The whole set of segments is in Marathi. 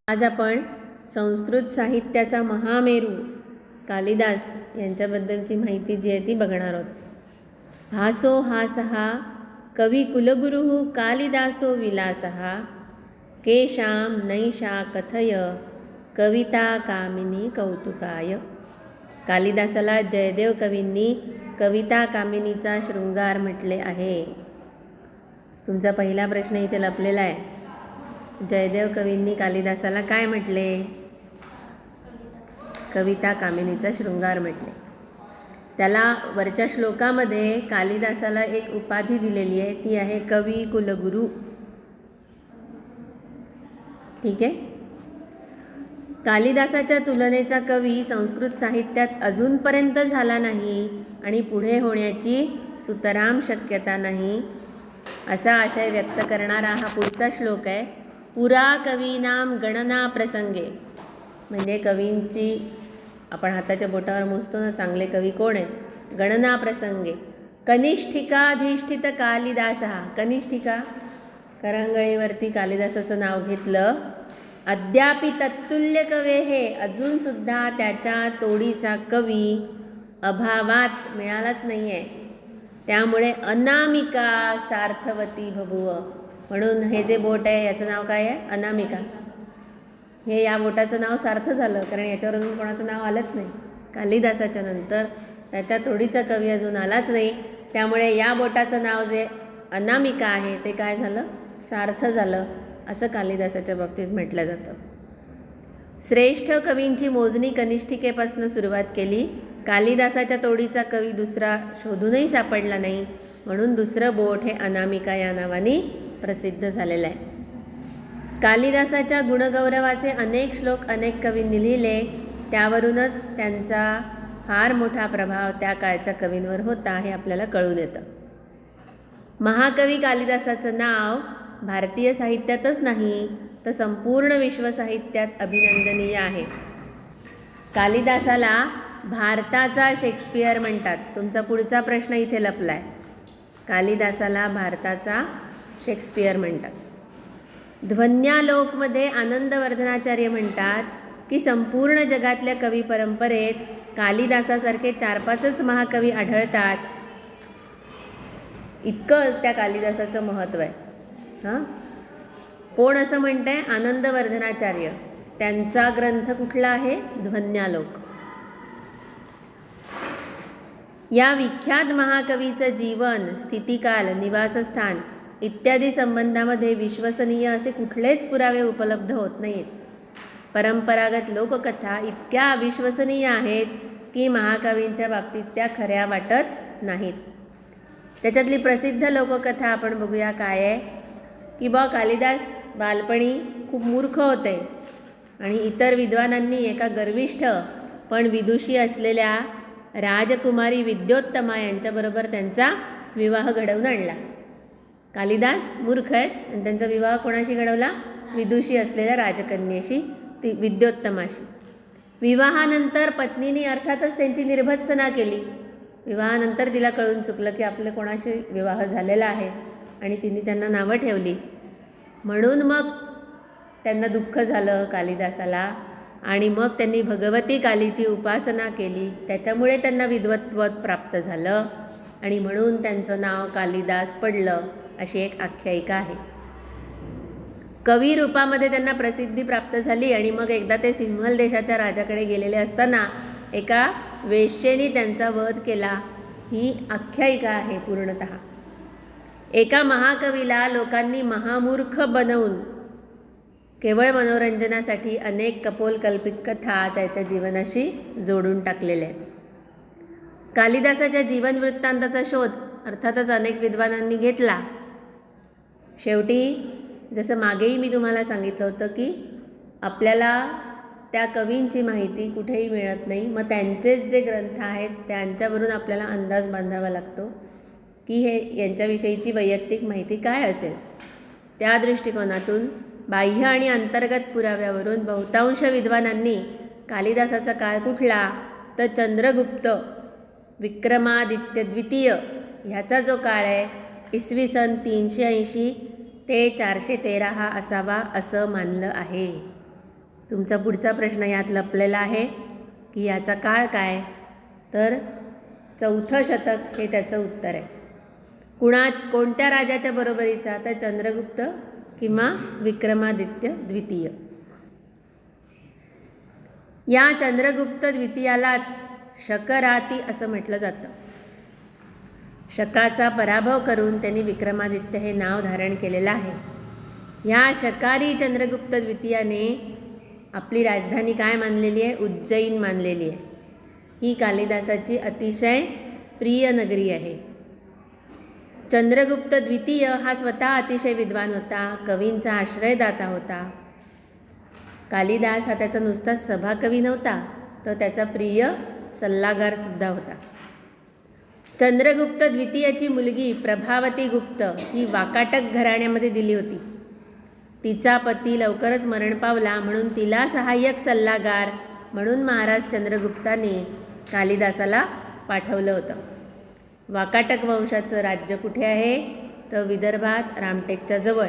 आज आपण संस्कृत साहित्याचा महामेरू कालिदास यांच्याबद्दलची माहिती जी आहे ती बघणार आहोत. हासो हासहा कवी कुलगुरुः कालिदासो विलासः केशां नैषा कथय कविता कामिनी कौतुकाय. कालिदासाला जयदेव कवींनी कविता कामिनीचा शृंगार म्हटले आहे. तुमचा पहिला प्रश्न इथे लपलेला आहे. जयदेव कवींनी कालिदासाला काय म्हटले? कविता कामिनीचा शृंगार म्हटले. त्याला वरच्या श्लोकामध्ये कालिदासाला एक उपाधी दिलेली आहे, ती आहे कवी कुलगुरू. ठीक आहे. कालिदासाच्या तुलनेचा कवी संस्कृत साहित्यात अजूनपर्यंत झाला नाही आणि पुढे होण्याची सुतराम शक्यता नाही, असा आशय व्यक्त करणारा हा पुढचा श्लोक आहे. पुरा कवीनाम गणना प्रसंगे, म्हणजे कवींची आपण हाताच्या बोटावर मोजतो ना चांगले कवी कोण आहेत. गणना प्रसंगे कनिष्ठिकाधिष्ठित कालिदासः. कनिष्ठिका करंगळीवरती कालिदासाचं नाव घेतलं. अद्यापि तत्तुल्य कवे हे, अजूनसुद्धा त्याच्या तोडीचा कवी अभावात मिळालाच नाही आहे. त्यामुळे अनामिका सार्थवती बभूव. म्हणून हे जे बोट आहे याचं नाव काय आहे? अनामिका. हे या बोटाचं नाव सार्थ झालं, कारण याच्यावर अजून कोणाचं नाव आलंच नाही. कालिदासाच्या नंतर त्याच्या तोडीचा कवी अजून आलाच नाही. त्यामुळे या बोटाचं नाव जे अनामिका आहे ते काय झालं? सार्थ झालं, असं कालिदासाच्या बाबतीत म्हटलं जातं. श्रेष्ठ कवींची मोजणी कनिष्ठिकेपासून सुरुवात केली. कालिदासाच्या तोडीचा कवी दुसरा शोधूनही सापडला नाही, म्हणून दुसरं बोट हे अनामिका या नावाने प्रसिद्ध झालेलं आहे. कालिदासाच्या गुणगौरवाचे अनेक श्लोक अनेक कवींनी लिहिले. त्यावरूनच त्यांचा फार मोठा प्रभाव त्या काळच्या कवींवर होता हे आपल्याला कळून येतं. महाकवी कालिदासाचं नाव भारतीय साहित्यातच नाही तर संपूर्ण विश्वसाहित्यात अभिनंदनीय आहे. कालिदासाला भारताचा शेक्सपियर म्हणतात. तुमचा पुढचा प्रश्न इथे लपला आहे. कालिदासाला भारताचा शेक्सपियर म्हणतात. ध्वन्यालोकमध्ये आनंदवर्धनाचार्य म्हणतात की संपूर्ण जगातल्या कवी परंपरेत कालिदासासारखे 4-5च महाकवी आढळतात. इतकं त्या कालिदासाचं महत्त्व आहे. हां, कोण असं म्हणतं आहे? आनंदवर्धनाचार्य. त्यांचा ग्रंथ कुठला आहे? ध्वन्यालोक. या विख्यात महाकवीचं जीवन, स्थितिकाल, निवासस्थान इत्यादी संबंधामध्ये विश्वसनीय असे कुठलेच पुरावे उपलब्ध होत नाहीत. परंपरागत लोककथा इतक्या अविश्वसनीय आहेत की महाकवींच्या बाबतीत त्या खऱ्या वाटत नाहीत. त्याच्यातली प्रसिद्ध लोककथा आपण बघूया काय आहे. की कालिदास बालपणी खूप मूर्ख होते आणि इतर विद्वानांनी एका गर्विष्ठ पण विदुषी असलेल्या राजकुमारी विद्योत्तमा यांच्याबरोबर त्यांचा विवाह घडवून आणला. कालिदास मूर्ख आहेत आणि त्यांचा विवाह कोणाशी घडवला? विदुषी असलेल्या राजकन्येशी, ती विद्योत्तमाशी. विवाहानंतर पत्नीने अर्थातच त्यांची निर्भत्सना केली. विवाहानंतर तिला कळून चुकलं की आपले कोणाशी विवाह झालेला आहे आणि तिने त्यांना नावं ठेवली. म्हणून मग त्यांना दुःख झालं कालिदासाला आणि मग त्यांनी भगवती कालीची उपासना केली. त्याच्यामुळे त्यांना विद्वत्व प्राप्त झालं आणि म्हणून त्यांचं नाव कालिदास पडलं, अशी एक आख्यायिका आहे. कवी रूपामध्ये त्यांना प्रसिद्धी प्राप्त झाली आणि मग एकदा ते सिंहल देशाच्या राजाकडे गेलेले असताना एका वेश्येने त्यांचा वध केला. ही आख्यायिका आहे पूर्णतः. एका महाकवीला लोकांनी महामूर्ख बनवून केवळ मनोरंजनासाठी अनेक कपोलकल्पित कथा त्याच्या जीवनाशी जोडून टाकलेल्या आहेत. कालिदासाच्या जीवनवृत्तांताचा शोध अर्थातच अनेक विद्वानांनी घेतला. शेवटी जसं मागेही मी तुम्हाला सांगितलं होतं की आपल्याला त्या कवींची माहिती कुठेही मिळत नाही. मग त्यांचेच जे ग्रंथ आहेत त्यांच्यावरून आपल्याला अंदाज बांधावा लागतो की हे यांच्याविषयीची वैयक्तिक माहिती काय असेल. त्या दृष्टिकोनातून बाह्य आणि अंतर्गत पुराव्यावरून बहुतांश विद्वानांनी कालिदासाचा काळ कुठला तर चंद्रगुप्त विक्रमादित्य द्वितीय ह्याचा जो काळ आहे इसवी सन 380 ते 413 हा असावा असं मानलं आहे. तुमचा पुढचा प्रश्न यात लपलेला आहे की याचा काळ काय, तर 4थं शतक हे त्याचं उत्तर आहे. कोणत्या राजाच्या बरोबरीचा, तर चंद्रगुप्त किंवा विक्रमादित्य द्वितीय. या चंद्रगुप्त द्वितीयालाच शकराती असं म्हटलं जातं. शकाचा पराभव करून त्यांनी विक्रमादित्य हे नाव धारण केलेलं आहे. ह्या शकारी चंद्रगुप्त द्वितीयाने आपली राजधानी काय मानलेली आहे, उज्जैन मानलेली आहे. ही कालिदासाची अतिशय प्रिय नगरी आहे. चंद्रगुप्त द्वितीय हा स्वतः अतिशय विद्वान होता, कवींचा आश्रयदाता होता. कालिदास हा त्याचा नुसताच सभाकवी नव्हता, तर त्याचा प्रिय सल्लागारसुद्धा होता. चंद्रगुप्त द्वितीयाची मुलगी प्रभावती गुप्त ही वाकाटक घराण्यामध्ये दिली होती. तिचा पती लवकरच मरण पावला, म्हणून तिला सहाय्यक सल्लागार म्हणून महाराज चंद्रगुप्ताने कालिदासाला पाठवलं होतं. वाकाटक वंशाचं राज्य कुठे आहे, तर विदर्भात रामटेकच्या जवळ.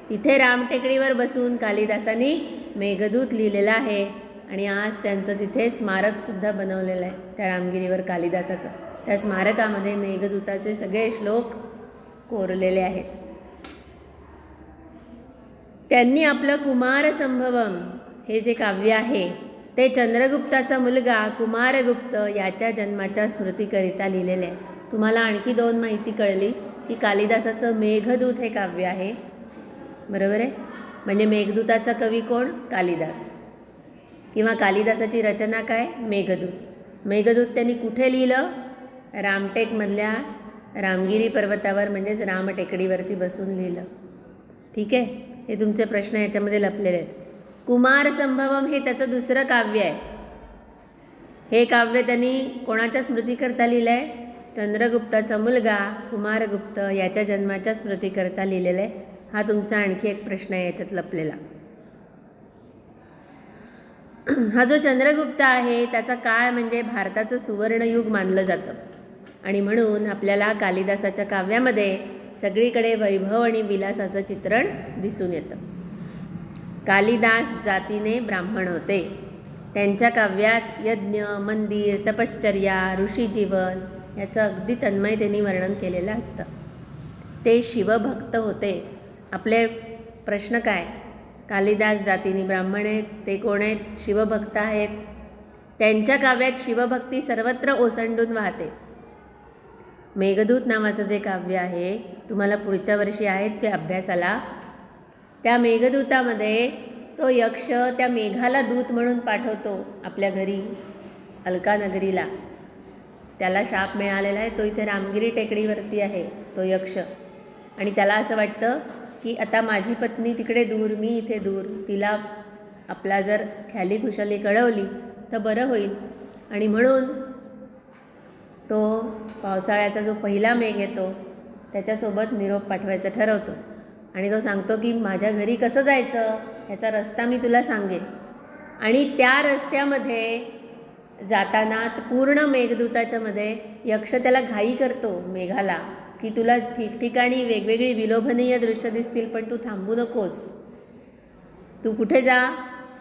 तिथे रामटेकडीवर बसून कालिदासाने मेघदूत लिहिलेला आहे आणि आज त्यांचं तिथे स्मारकसुद्धा बनवलेलं आहे त्या रामगिरीवर कालिदासाचं. त्या स्मारकामध्ये मेघदूताचे सगळे श्लोक कोरलेले आहेत. त्यांनी आपलं कुमारसंभवम हे जे काव्य आहे ते चंद्रगुप्ताचा मुलगा कुमारगुप्त याच्या जन्माच्या स्मृतीकरिता लिहिलेले आहे. तुम्हाला आणखी 2 माहिती कळली की कालिदासाचं मेघदूत हे काव्य आहे, बरोबर आहे. म्हणजे मेघदूताचा कवी कोण, कालिदास. किंवा कालिदासाची रचना काय, मेघदूत. मेघदूत त्यांनी कुठे लिहिलं, रामटेकमधल्या रामगिरी पर्वतावर म्हणजेच रामटेकडीवरती बसून लिहिलं. ठीक आहे, हे तुमचे प्रश्न याच्यामध्ये लपलेले आहेत. कुमारसंभवम हे त्याचं दुसरं काव्य आहे. हे काव्य त्यांनी कोणाच्या स्मृतीकरता लिहिलं आहे, चंद्रगुप्ताचा मुलगा कुमारगुप्त याच्या जन्माच्या स्मृतीकरता लिहिलेलं आहे. हा तुमचा आणखी एक प्रश्न आहे याच्यात लपलेला. हा जो चंद्रगुप्त आहे त्याचा काळ म्हणजे भारताचं सुवर्णयुग मानलं जातं आणि म्हणून आपल्याला कालिदासाच्या काव्यामध्ये सगळीकडे वैभव आणि विलासाचं चित्रण दिसून येतं. कालिदास जातीने ब्राह्मण होते. त्यांच्या काव्यात यज्ञ, मंदिर, तपश्चर्या, ऋषीजीवन याचं अगदी तन्मयतेने वर्णन केलेलं असतं. ते शिवभक्त होते. आपले प्रश्न काय, कालिदास जातीने ब्राह्मण आहेत, ते कोण आहेत, शिवभक्त आहेत. त्यांच्या काव्यात शिवभक्ती सर्वत्र ओसंडून वाहते. मेघदूत नावाचं जे काव्य आहे तुम्हाला पुढच्या वर्षी आहेत ते अभ्यासाला, त्या मेघदूतामध्ये तो यक्ष त्या मेघाला दूत म्हणून पाठवतो आपल्या घरी अलकानगरीला. त्याला शाप मिळालेला आहे, तो इथे रामगिरी टेकडीवरती आहे तो यक्ष. आणि त्याला असं वाटतं की आता माझी पत्नी तिकडे दूर, मी इथे दूर, तिला आपला जर ख्याली खुशाली कळवली तर बरं होईल. आणि म्हणून तो पावसाळ्याचा जो पहिला मेघ येतो त्याच्यासोबत निरोप पाठवायचं ठरवतो आणि तो सांगतो की माझ्या घरी कसं जायचं ह्याचा रस्ता मी तुला सांगेन. आणि त्या रस्त्यामध्ये जाताना पूर्ण मेघदूताच्यामध्ये यक्ष त्याला घाई करतो मेघाला की तुला ठिकठिकाणी वेगवेगळी विलोभनीय दृश्य दिसतील, पण तू थांबू नकोस, तू कुठे जा,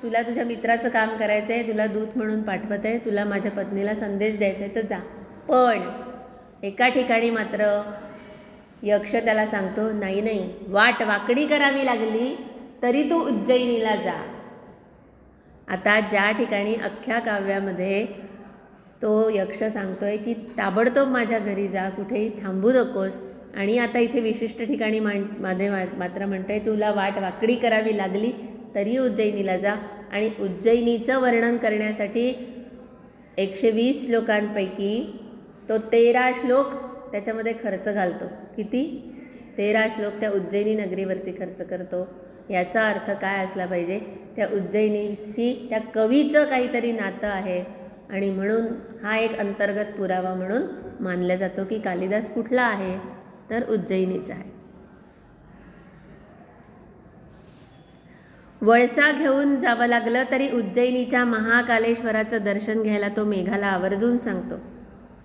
तुला तुझ्या मित्राचं काम करायचं आहे, तुला दूत म्हणून पाठवत आहे, तुला माझ्या पत्नीला संदेश द्यायचा आहे तर जा. पण एका ठिकाणी मात्र यक्ष त्याला सांगतो नाही नाही, वाट वाकडी करावी लागली तरी तू उज्जैनीला जा. आता ज्या ठिकाणी अख्ख्या काव्यामध्ये तो यक्ष सांगतोय की ताबडतोब माझ्या घरी जा, कुठेही थांबू नकोस, आणि आता इथे विशिष्ट ठिकाणी मध्ये मात्र म्हणतोय तुला वाट वाकडी करावी लागली तरी उज्जैनीला जा. आणि उज्जैनीचं वर्णन करण्यासाठी 120 श्लोकांपैकी तो 13 श्लोक त्याच्यामध्ये खर्च घालतो. किती? 13 श्लोक त्या उज्जैनी नगरीवरती खर्च करतो. याचा अर्थ काय असला पाहिजे, त्या उज्जैनीशी त्या कवीचं काहीतरी नातं आहे आणि म्हणून हा एक अंतर्गत पुरावा म्हणून मानला जातो की कालिदास कुठला आहे, तर उज्जैनीचा आहे. वळसा घेऊन जावं लागलं तरी उज्जैनीच्या महाकालेश्वराचं दर्शन घ्यायला तो मेघाला आवर्जून सांगतो.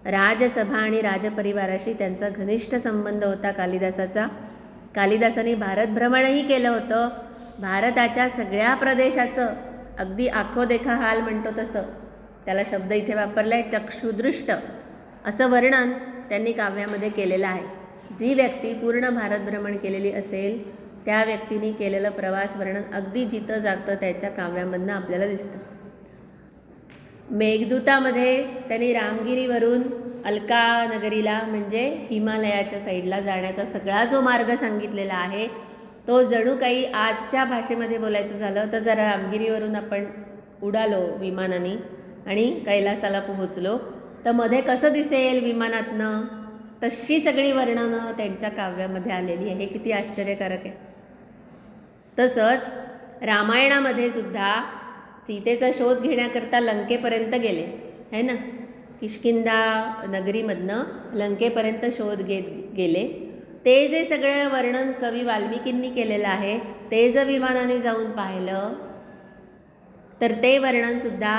राजसभा आणि राजपरिवाराशी त्यांचा घनिष्ठ संबंध होता कालिदासाचा. कालिदासाने भारत भ्रमणही केलं होतं. भारताच्या सगळ्या प्रदेशाचं अगदी आखो देखा हाल म्हणतो तसं त्याला शब्द इथे वापरला आहे, चक्षुदृष्ट असं वर्णन त्यांनी काव्यामध्ये केलेलं आहे. जी व्यक्ती पूर्ण भारत भ्रमण केलेली असेल त्या व्यक्तीने केलेलं प्रवास वर्णन अगदी जिथं जागतं त्याच्या काव्यामधनं आपल्याला दिसतं. मेघदूतामध्ये त्यांनी रामगिरीवरून अलका नगरीला म्हणजे हिमालयाच्या साईडला जाण्याचा सगळा जो मार्ग सांगितलेला आहे तो जणू काही आजच्या भाषेमध्ये बोलायचं झालं तर जरा रामगिरीवरून आपण उडालो विमानाने आणि कैलासाला पोहोचलो तर मध्ये कसं दिसेल विमानातनं, तशी सगळी वर्णनं त्यांच्या काव्यामध्ये आलेली आहे. हे किती आश्चर्यकारक आहे. तसंच रामायणामध्ये सुद्धा सीतेचा शोध घेण्याकरता लंकेपर्यंत गेले है ना. किष्किंधा नगरीमधनं लंकेपर्यंत शोध गेले. ते जे सगळं वर्णन कवी वाल्मिकींनी केलेलं आहे ते जर विमानाने जाऊन पाहिलं तर ते वर्णनसुद्धा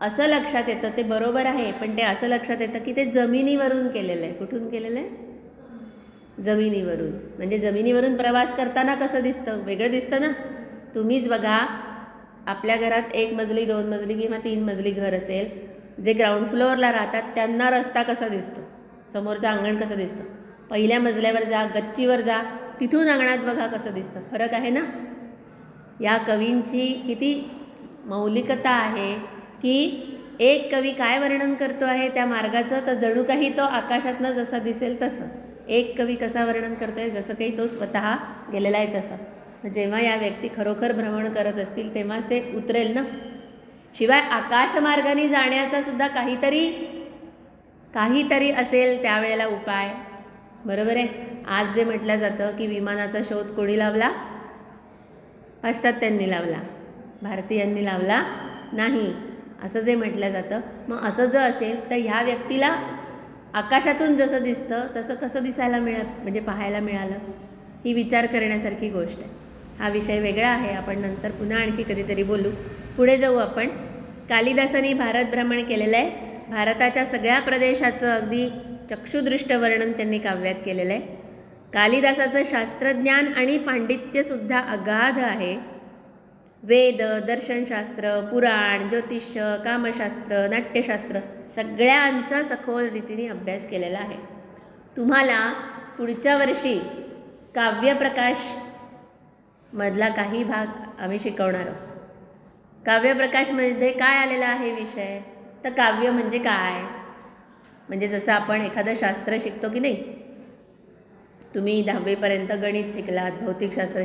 असं लक्षात येतं, ते बरोबर आहे पण ते असं लक्षात येतं की ते जमिनीवरून केलेलं आहे. कुठून केलेलं आहे? जमिनीवरून. म्हणजे जमिनीवरून प्रवास करताना कसं दिसतं? वेगळं दिसतं ना. तुम्हीच बघा, आपल्या घरात 1 मजली 2 मजली किंवा 3 मजली घर असेल, जे ग्राउंड फ्लोअरला राहतात त्यांना रस्ता कसा दिसतो, समोरचं अंगण कसं दिसतं. पहिल्या मजल्यावर जा, गच्चीवर जा, तिथून अंगणात बघा कसं दिसतं. फरक आहे ना. या कवींची किती मौलिकता आहे की एक कवी काय वर्णन करतो आहे त्या मार्गाचं, तर जणू काही तो आकाशातनं जसा दिसेल तसं. एक कवी कसा वर्णन करतो आहे, जसं काही तो स्वतः गेलेला आहे तसं. जेव्हा या व्यक्ती खरोखर भ्रमण करत असतील तेव्हाच ते उतरेल ना. शिवाय आकाशमार्गाने जाण्याचा सुद्धा काहीतरी असेल त्यावेळेला उपाय. बरोबर आहे. आज जे म्हटलं जातं की विमानाचा शोध कोणी लावला? पाश्चात्यांनी लावला, भारतीयांनी लावला नाही असं जे म्हटलं जातं. मग असं जर असेल तर ह्या व्यक्तीला आकाशातून जसं दिसतं तसं कसं दिसायला म्हणजे पाहायला मिळालं? ही विचार करण्यासारखी गोष्ट आहे. हा विषय वेगळा आहे, आपण नंतर पुन्हा आणखी कधीतरी बोलू. पुढे जाऊ आपण. कालिदासांनी भारत भ्रमण केलेलं आहे. भारताच्या सगळ्या प्रदेशाचं अगदी चक्षुदृष्ट वर्णन त्यांनी काव्यात केलेलं आहे. कालिदासाचं शास्त्रज्ञान आणि पांडित्यसुद्धा अगाध आहे. वेद, दर्शनशास्त्र, पुराण, ज्योतिष्य, कामशास्त्र, नाट्यशास्त्र सगळ्यांचा सखोल रीतीने अभ्यास केलेला आहे. तुम्हाला पुढच्या वर्षी काव्यप्रकाश मधला काही भाग आम्ही शिकवणार आहोत. काव्यप्रकाशमध्ये काय आलेला आहे विषय, तर काव्य म्हणजे काय, म्हणजे जसं आपण एखादं शास्त्र शिकतो की नाही. तुम्ही 10वीपर्यंत गणित शिकलात, भौतिकशास्त्र